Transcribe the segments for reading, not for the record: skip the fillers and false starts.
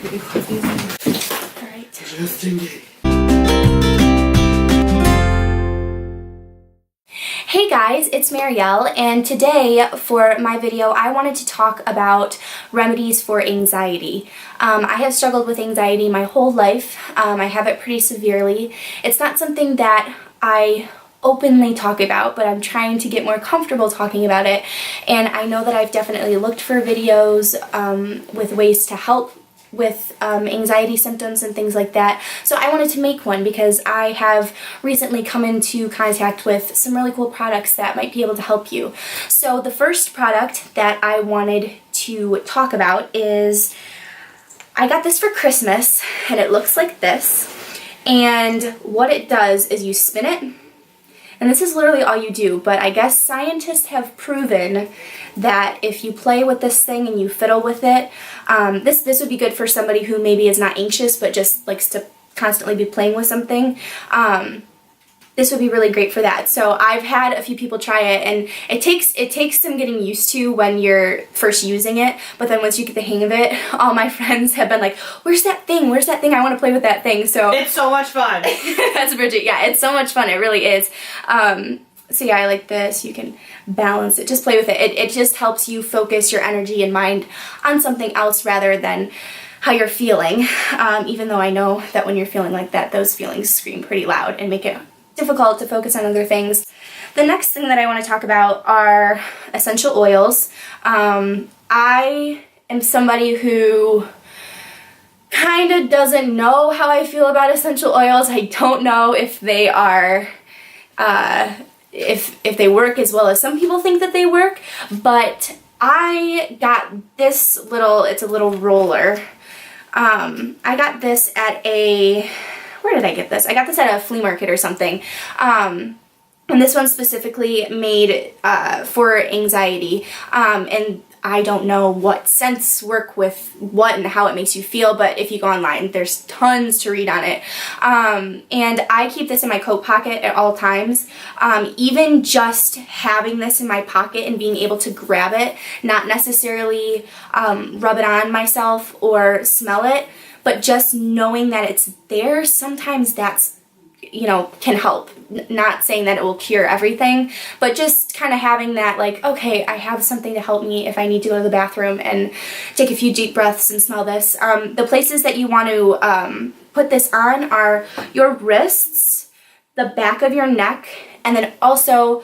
Alright. Just in case. Hey guys, it's Marielle, and today for my video I wanted to talk about remedies for anxiety. I have struggled with anxiety my whole life. I have it pretty severely. It's not something that I openly talk about, but I'm trying to get more comfortable talking about it, and I know that I've definitely looked for videos with ways to help with anxiety symptoms and things like that. So I wanted to make one because I have recently come into contact with some really cool products that might be able to help you. So the first product that I wanted to talk about is, I got this for Christmas and it looks like this, and what it does is you spin it, and this is literally all you do, but I guess scientists have proven that if you play with this thing and you fiddle with it, this would be good for somebody who maybe is not anxious but just likes to constantly be playing with something. This would be really great for that. So I've had a few people try it, and it takes some getting used to when you're first using it, but then once you get the hang of it, all my friends have been like, where's that thing? Where's that thing? I want to play with that thing. So it's so much fun. That's Bridget. Yeah, it's so much fun. It really is. So yeah, I like this. You can balance it. Just play with it. It just helps you focus your energy and mind on something else rather than how you're feeling. Even though I know that when you're feeling like that, those feelings scream pretty loud and make it difficult to focus on other things. The next thing that I want to talk about are essential oils. I am somebody who kind of doesn't know how I feel about essential oils. I don't know if they are if they work as well as some people think that they work, but I got this it's a little roller. I got this at where did I get this? I got this at a flea market or something. And this one's specifically made for anxiety. And I don't know what scents work with what and how it makes you feel, but if you go online, there's tons to read on it. And I keep this in my coat pocket at all times. Even just having this in my pocket and being able to grab it, not necessarily rub it on myself or smell it, but just knowing that it's there, sometimes that's, can help. Not saying that it will cure everything, but just kind of having that, like, okay, I have something to help me if I need to go to the bathroom and take a few deep breaths and smell this. The places that you want to put this on are your wrists, the back of your neck, and then also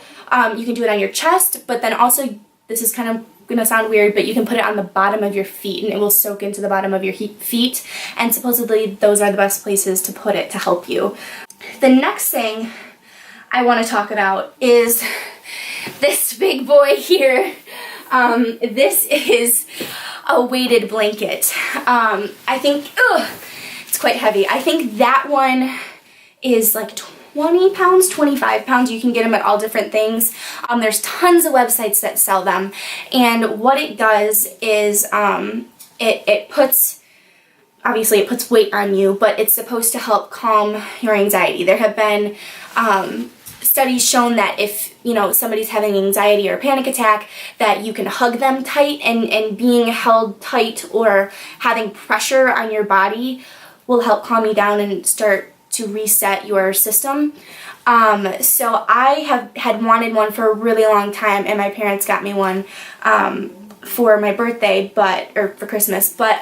you can do it on your chest, but then also, this is kind of gonna sound weird, but you can put it on the bottom of your feet and it will soak into the bottom of your feet, and supposedly those are the best places to put it to help you. The next thing I want to talk about is this big boy here. This is a weighted blanket. I think, it's quite heavy. I think that one is like 20 pounds, 25 pounds. You can get them at all different things. There's tons of websites that sell them, and what it does is it puts weight on you, but it's supposed to help calm your anxiety. There have been studies shown that if somebody's having anxiety or a panic attack, that you can hug them tight, and being held tight or having pressure on your body will help calm you down and start to reset your system. So I had wanted one for a really long time, and my parents got me one for my birthday, or for Christmas, but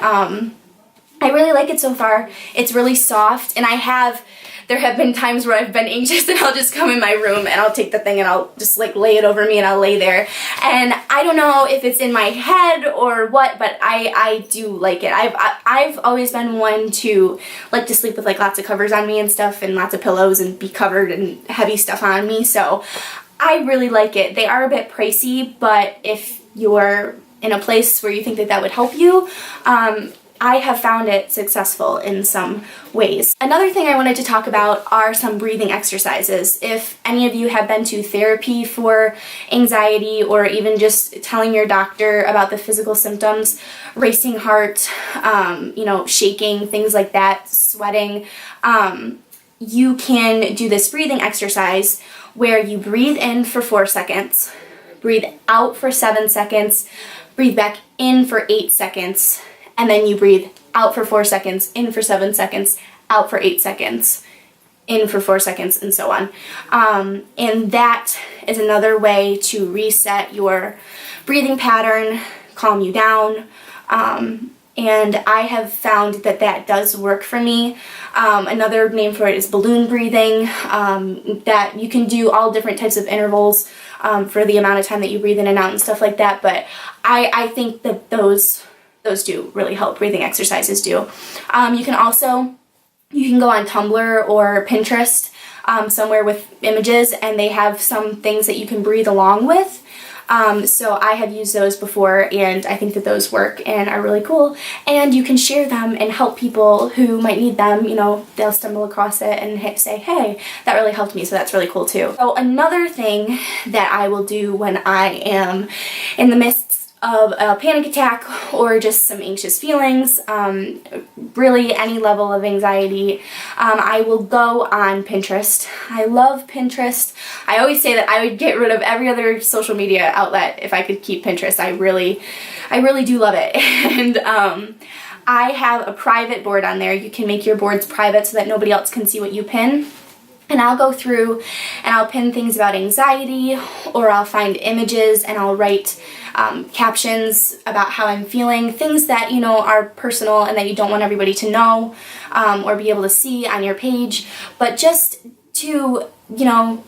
I really like it so far. It's really soft, and there have been times where I've been anxious and I'll just come in my room and I'll take the thing and I'll just like lay it over me and I'll lay there. And I don't know if it's in my head or what, but I do like it. I've always been one to like to sleep with like lots of covers on me and stuff, and lots of pillows, and be covered in heavy stuff on me. So I really like it. They are a bit pricey, but if you're in a place where you think that would help you, I have found it successful in some ways. Another thing I wanted to talk about are some breathing exercises. If any of you have been to therapy for anxiety, or even just telling your doctor about the physical symptoms, racing heart, shaking, things like that, sweating, you can do this breathing exercise where you breathe in for 4 seconds, breathe out for 7 seconds, breathe back in for 8 seconds, and then you breathe out for 4 seconds, in for 7 seconds, out for 8 seconds, in for 4 seconds, and so on. And that is another way to reset your breathing pattern, calm you down. And I have found that that does work for me. Another name for it is balloon breathing, that you can do all different types of intervals for the amount of time that you breathe in and out and stuff like that. But I think that those do really help. Breathing exercises do. You can go on Tumblr or Pinterest, somewhere with images, and they have some things that you can breathe along with. So I have used those before, and I think that those work and are really cool, and you can share them and help people who might need them. You know, they'll stumble across it and say, hey, that really helped me, so that's really cool too. So another thing that I will do when I am in the midst of a panic attack or just some anxious feelings, really any level of anxiety, I will go on Pinterest. I love Pinterest. I always say that I would get rid of every other social media outlet if I could keep Pinterest. I really do love it. And I have a private board on there. You can make your boards private so that nobody else can see what you pin. And I'll go through and I'll pin things about anxiety, or I'll find images and I'll write captions about how I'm feeling, things that, you know, are personal and that you don't want everybody to know or be able to see on your page. But just to, you know,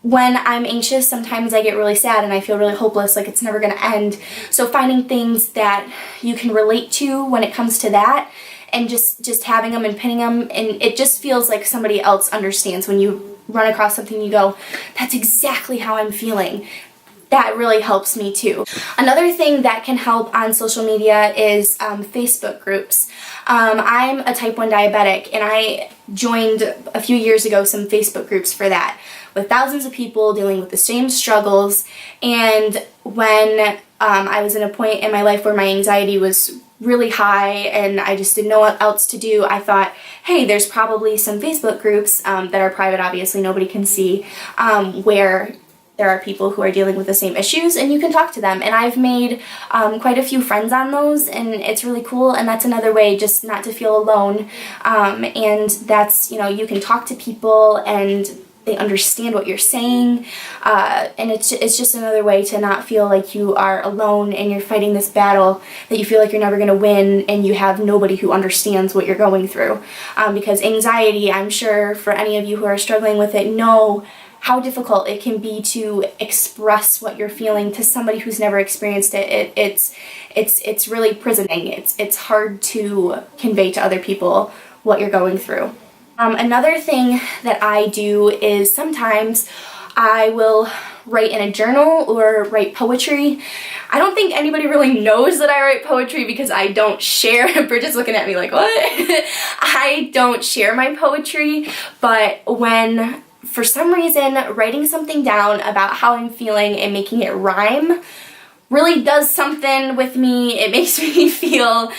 when I'm anxious, sometimes I get really sad and I feel really hopeless, like it's never going to end. So finding things that you can relate to when it comes to that, and just having them and pinning them, and it just feels like somebody else understands when you run across something, you go, that's exactly how I'm feeling. That really helps me too. Another thing that can help on social media is Facebook groups. I'm a type 1 diabetic, and I joined a few years ago some Facebook groups for that, with thousands of people dealing with the same struggles. And when I was in a point in my life where my anxiety was really high and I just didn't know what else to do, I thought, hey, there's probably some Facebook groups that are private, obviously nobody can see, where there are people who are dealing with the same issues and you can talk to them. And I've made quite a few friends on those, and it's really cool, and that's another way just not to feel alone. And that's, you know, you can talk to people and they understand what you're saying, and it's just another way to not feel like you are alone and you're fighting this battle that you feel like you're never going to win, and you have nobody who understands what you're going through. Because anxiety, I'm sure for any of you who are struggling with it, know how difficult it can be to express what you're feeling to somebody who's never experienced it. It's really prisoning. It's hard to convey to other people what you're going through. Another thing that I do is sometimes I will write in a journal or write poetry. I don't think anybody really knows that I write poetry because I don't share. Bridget's looking at me like, what? I don't share my poetry, but when, for some reason, writing something down about how I'm feeling and making it rhyme really does something with me. It makes me feel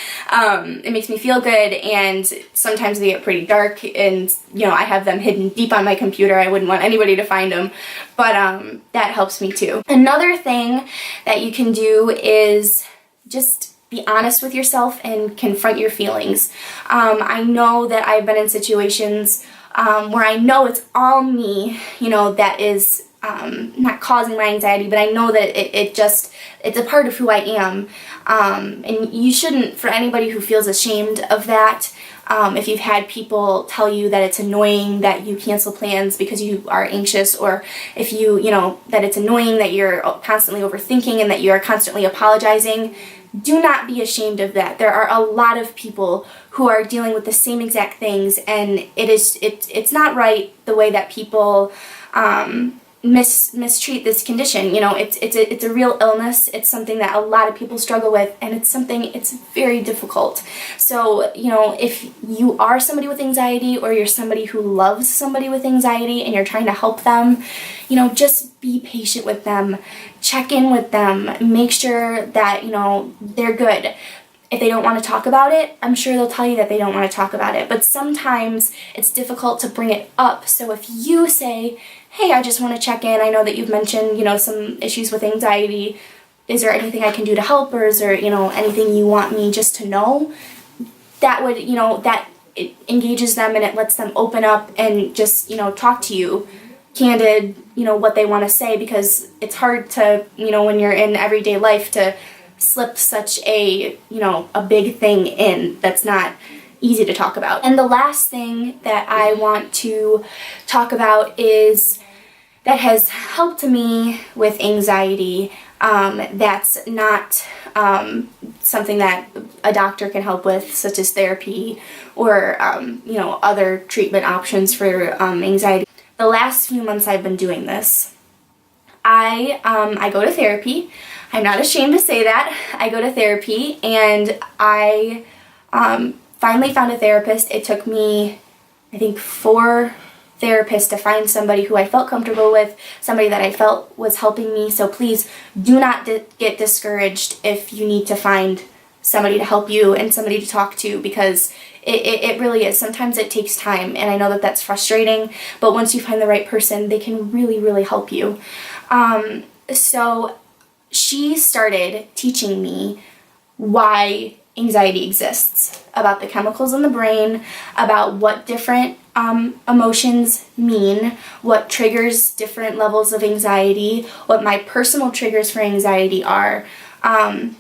good, and sometimes they get pretty dark, and you know, I have them hidden deep on my computer. I wouldn't want anybody to find them, but that helps me too. Another thing that you can do is just be honest with yourself and confront your feelings. I know that I've been in situations where I know it's all me, you know, that is not causing my anxiety, but I know that it's a part of who I am. And you shouldn't, for anybody who feels ashamed of that, if you've had people tell you that it's annoying that you cancel plans because you are anxious, or if you know, that it's annoying that you're constantly overthinking and that you're constantly apologizing, do not be ashamed of that. There are a lot of people who are dealing with the same exact things, and it's not right the way that people mistreat this condition. You know, it's a real illness. It's something that a lot of people struggle with, and it's very difficult. So, you know, if you are somebody with anxiety, or you're somebody who loves somebody with anxiety and you're trying to help them, you know, just be patient with them, check in with them, make sure that, you know, they're good. If they don't want to talk about it, I'm sure they'll tell you that they don't want to talk about it. But sometimes it's difficult to bring it up. So if you say, hey, I just want to check in, I know that you've mentioned, you know, some issues with anxiety. Is there anything I can do to help, or is there, you know, anything you want me just to know? that would, you know, that it engages them and it lets them open up and just, you know, talk to you candid, you know, what they want to say, because it's hard to, you know, when you're in everyday life to slip such a, you know, a big thing in that's not easy to talk about. And the last thing that I want to talk about is that has helped me with anxiety, that's not something that a doctor can help with, such as therapy or, you know, other treatment options for anxiety. The last few months I've been doing this. I go to therapy. I'm not ashamed to say that. I go to therapy, and I finally found a therapist. It took me, I think, 4 therapists to find somebody who I felt comfortable with, somebody that I felt was helping me. So please do not get discouraged if you need to find somebody to help you and somebody to talk to, because it really is. Sometimes it takes time, and I know that that's frustrating, but once you find the right person, they can really, really help you. So she started teaching me why anxiety exists, about the chemicals in the brain, about what different emotions mean, what triggers different levels of anxiety, what my personal triggers for anxiety are. And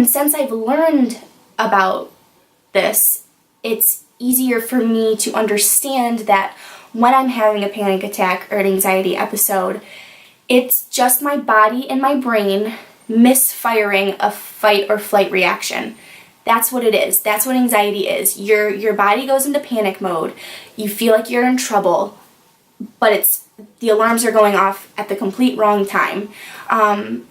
since I've learned about this, it's easier for me to understand that when I'm having a panic attack or an anxiety episode, it's just my body and my brain misfiring a fight or flight reaction. That's what it is. That's what anxiety is. Your body goes into panic mode. You feel like you're in trouble, but the alarms are going off at the complete wrong time. And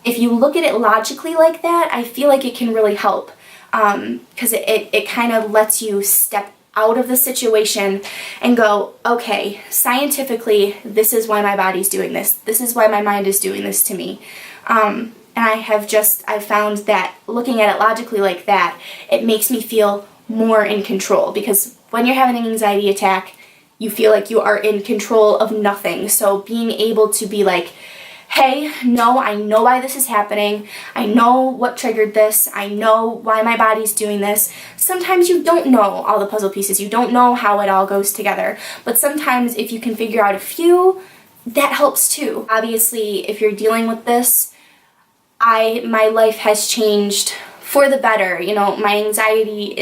if you look at it logically like that, I feel like it can really help, because it kind of lets you step out of the situation and go, okay, scientifically, this is why my body's doing this. This is why my mind is doing this to me. And I've found that looking at it logically like that, it makes me feel more in control, because when you're having an anxiety attack, you feel like you are in control of nothing. So being able to be like, hey, no, I know why this is happening. I know what triggered this. I know why my body's doing this. Sometimes you don't know all the puzzle pieces. You don't know how it all goes together. But sometimes if you can figure out a few, that helps too. Obviously, if you're dealing with this, my life has changed for the better. You know, my anxiety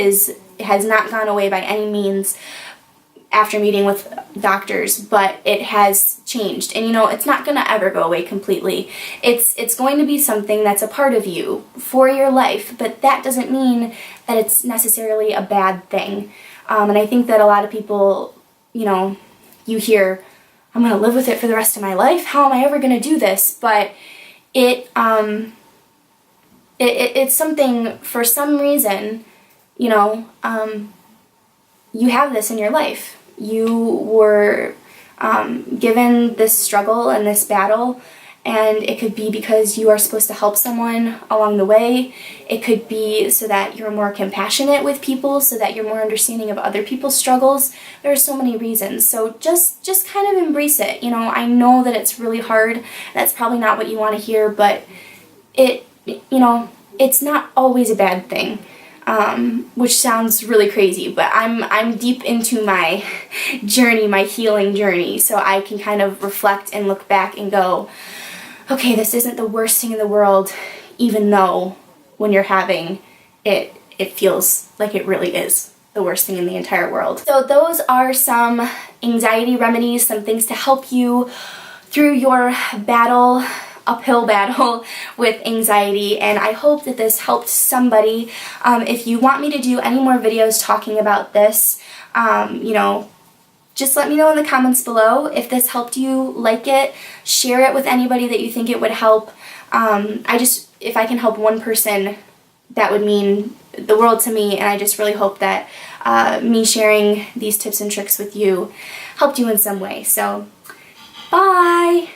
has not gone away by any means after meeting with doctors, but it has changed. And you know, it's not gonna ever go away completely. It's going to be something that's a part of you for your life, but that doesn't mean that it's necessarily a bad thing. And I think that a lot of people, you know, you hear, I'm gonna live with it for the rest of my life. How am I ever gonna do this? But it's something, for some reason, you know, you have this in your life. You were given this struggle and this battle, and it could be because you are supposed to help someone along the way. It could be so that you're more compassionate with people, so that you're more understanding of other people's struggles. There are so many reasons. So just kind of embrace it. You know, I know that it's really hard. That's probably not what you want to hear, but you know, it's not always a bad thing. Which sounds really crazy, but I'm deep into my journey, my healing journey, so I can kind of reflect and look back and go, okay, this isn't the worst thing in the world, even though when you're having it, it feels like it really is the worst thing in the entire world. So those are some anxiety remedies, some things to help you through your uphill battle with anxiety, and I hope that this helped somebody. If you want me to do any more videos talking about this, you know, just let me know in the comments below. If this helped you, like it, share it with anybody that you think it would help. If I can help one person, that would mean the world to me, and I just really hope that me sharing these tips and tricks with you helped you in some way. So, bye!